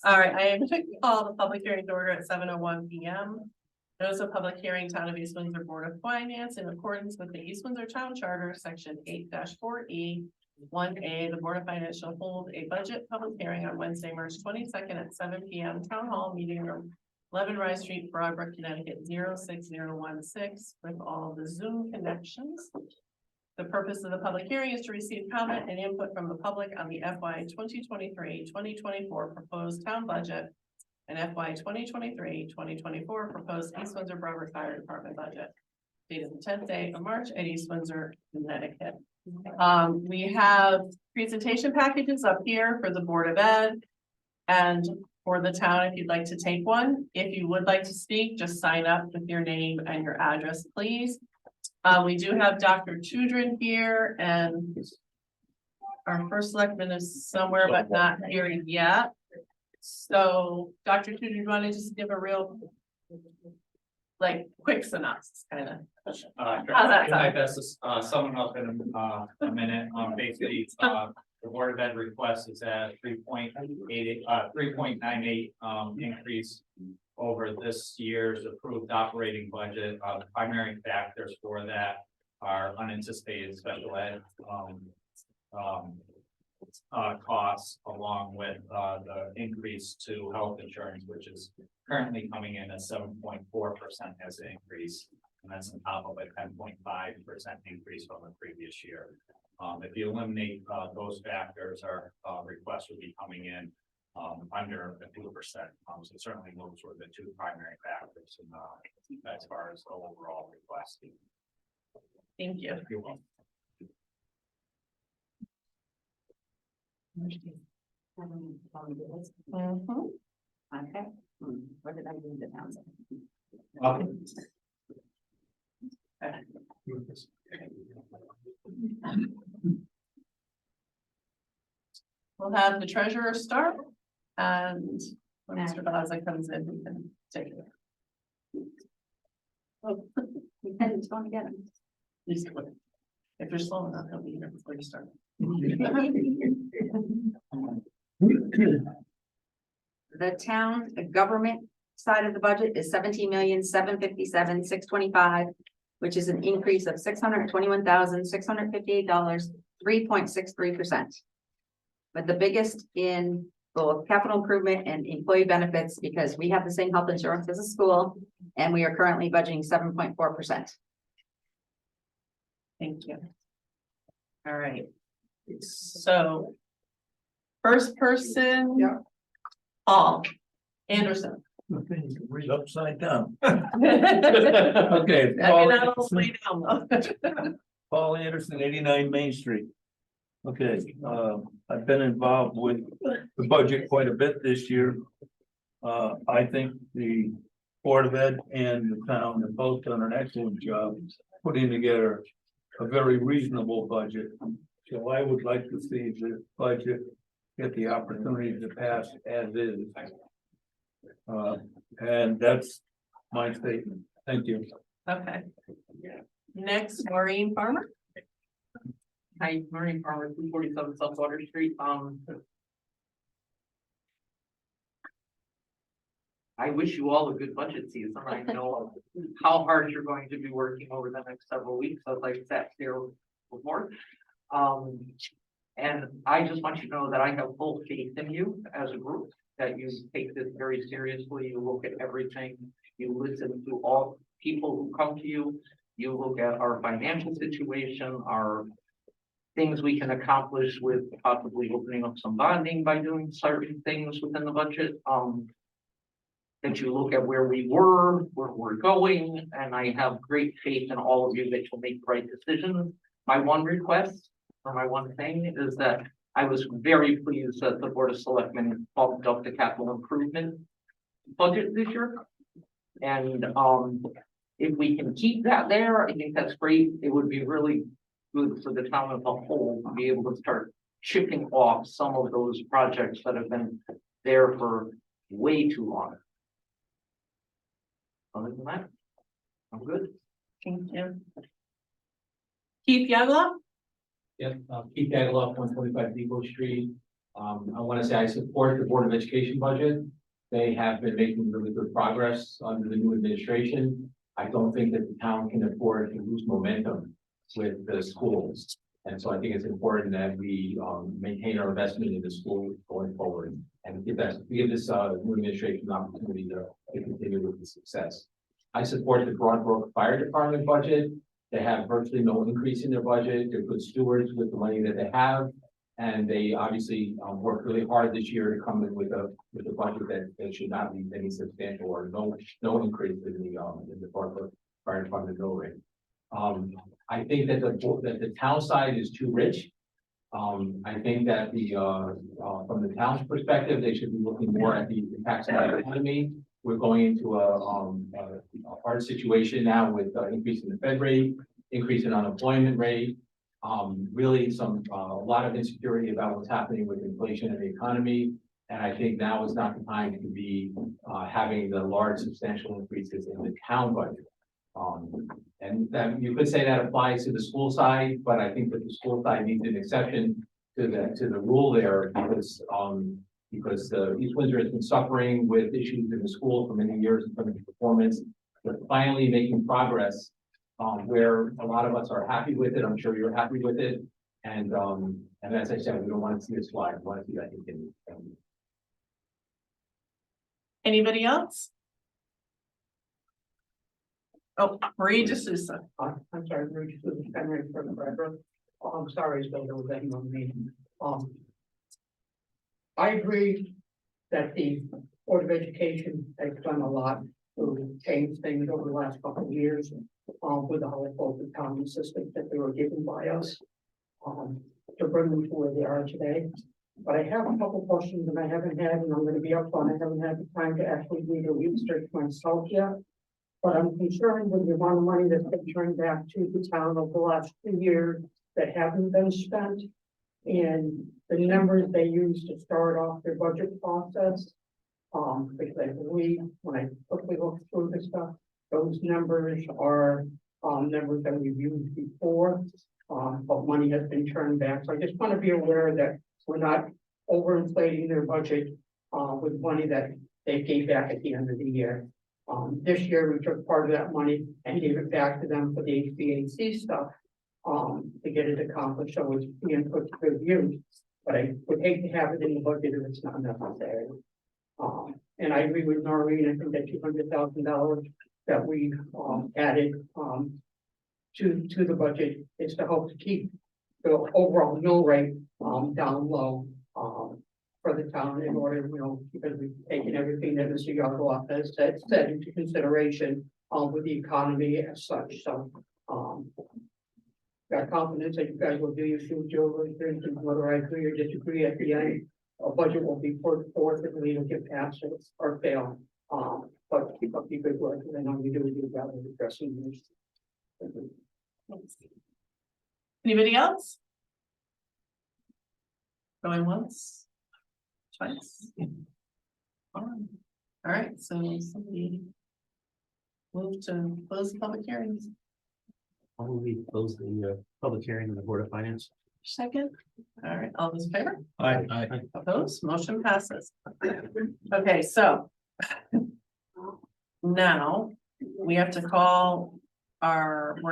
All right, I am going to call the public hearing to order at 7:01 p.m. Notice of public hearing, Town of East Windsor Board of Finance, in accordance with the East Windsor Town Charter, Section 8-4E, 1A, the Board of Finance shall hold a budget public hearing on Wednesday, March 22nd at 7 p.m. Town Hall Meeting Room, 11 Rise Street, Broadbrook, Connecticut 06016, with all the Zoom connections. The purpose of the public hearing is to receive comment and input from the public on the FY 2023-2024 proposed town budget and FY 2023-2024 proposed East Windsor Broadbrook Fire Department budget. Dated the 10th day of March at East Windsor, Connecticut. We have presentation packages up here for the Board of Ed and for the town if you'd like to take one. If you would like to speak, just sign up with your name and your address, please. We do have Dr. Tudrin here, and our first selectman is somewhere but not here yet. So, Dr. Tudrin, you want to just give a real, quick synopsis, kind of? How's that sound? Best to sum it up in a minute. Basically, the Board of Ed request is at 3.98 increase over this year's approved operating budget. The primary factors for that are unanticipated special ed costs, along with the increase to health insurance, which is currently coming in at 7.4% as an increase, and that's on top of a 10.5% increase from the previous year. If you eliminate those factors, our request would be coming in under 2%. So certainly those were the two primary factors in, as far as the overall request. Thank you. You're welcome. Okay. What did I do the town? We'll have the treasurer start, and when Mr. Baza comes in, we can take it. Oh, and it's going to get him. He's quick. If you're slow enough, he'll be here before you start. The town, the government side of the budget is $17,757,625, which is an increase of $621,658, 3.63%. But the biggest in both capital improvement and employee benefits, because we have the same health insurance as a school, and we are currently budgeting 7.4%. Thank you. All right. So first person, Yeah. Paul Anderson. Okay, read upside down. Okay. Paul Anderson, 89 Main Street. Okay, I've been involved with the budget quite a bit this year. I think the Board of Ed and the town have both done an excellent job putting together a very reasonable budget. So I would like to see the budget get the opportunity to pass as is. And that's my statement. Thank you. Okay. Next, Maureen Farmer. Hi, Maureen Farmer, 247 South Water Street. I wish you all a good budget season. I know how hard you're going to be working over the next several weeks, as I sat here before. And I just want you to know that I have full faith in you as a group, that you take this very seriously. You look at everything, you listen to all people who come to you, you look at our financial situation, our things we can accomplish with possibly opening up some bonding by doing certain things within the budget. That you look at where we were, where we're going, and I have great faith in all of you that you'll make the right decisions. My one request, or my one thing, is that I was very pleased that the Board of Selectmen bumped up the capital improvement budget this year. And if we can keep that there, I think that's great. It would be really good for the town as a whole to be able to start chipping off some of those projects that have been there for way too long. Other than that, I'm good. Thank you. Keith Yagla. Yep, Keith Dagaloff, 125 Depot Street. I want to say I support the Board of Education budget. They have been making really good progress under the new administration. I don't think that the town can afford to lose momentum with the schools. And so I think it's important that we maintain our investment in the school going forward and give this new administration an opportunity to continue with the success. I support the Broadbrook Fire Department budget. They have virtually no increase in their budget. They're good stewards with the money that they have. And they obviously worked really hard this year to come in with a budget that should not be any substantial or no increase in the Broadbrook Fire Department mill rate. I think that the town side is too rich. I think that from the town's perspective, they should be looking more at the impacts of the economy. We're going into a hard situation now with increase in the Fed rate, increase in unemployment rate. Really a lot of insecurity about what's happening with inflation and the economy. And I think now is not the time to be having the large substantial increases in the town budget. And that you could say that applies to the school side, but I think that the school side needs an exception to the rule there because the East Windsor has been suffering with issues in the school for many years in terms of performance. But finally making progress where a lot of us are happy with it. I'm sure you're happy with it. And as I said, we don't want to see a slide. We want to see that continue. Anybody else? Oh, Marie DeSouza. I'm sorry, Marie, this is Henry for the record. I'm sorry, as though there was anyone meeting. I agree that the Board of Education has done a lot to change things over the last couple of years, with the whole focus county assistance that they were given by us, to bring them to where they are today. But I have a couple questions that I haven't had, and I'm gonna be upfront, I haven't had the time to actually do the research myself yet. But I'm concerned with the amount of money that's been turned back to the town over the last 2 years that haven't been spent. And the numbers they use to start off their budget process. Because I believe when I quickly look through this stuff, those numbers are numbers that we've used before. But money has been turned back. So I just want to be aware that we're not overinflating their budget with money that they gave back at the end of the year. This year, we took part of that money and gave it back to them for the HVAC stuff, to get it accomplished, so it's being put to good use. But I would hate to have it in the budget if it's not necessary. And I agree with Noreen, I think that $200,000 that we added to the budget is to help to keep the overall mill rate down low for the town in order, because we've taken everything that Mr. Yargoloff has said into consideration with the economy as such. So got confidence that you guys will do your due diligence, and whether I agree or disagree at the end, a budget will be put forth and we will get passed or fail. But keep up the good work, and I know you do a good job of addressing this. Anybody else? Going once? Twice? All right, so somebody move to close the public hearings. I will be close the public hearing in the Board of Finance. Second. All right, all those in favor? Aye. Opposed? Motion passes. Okay, so now we have to call our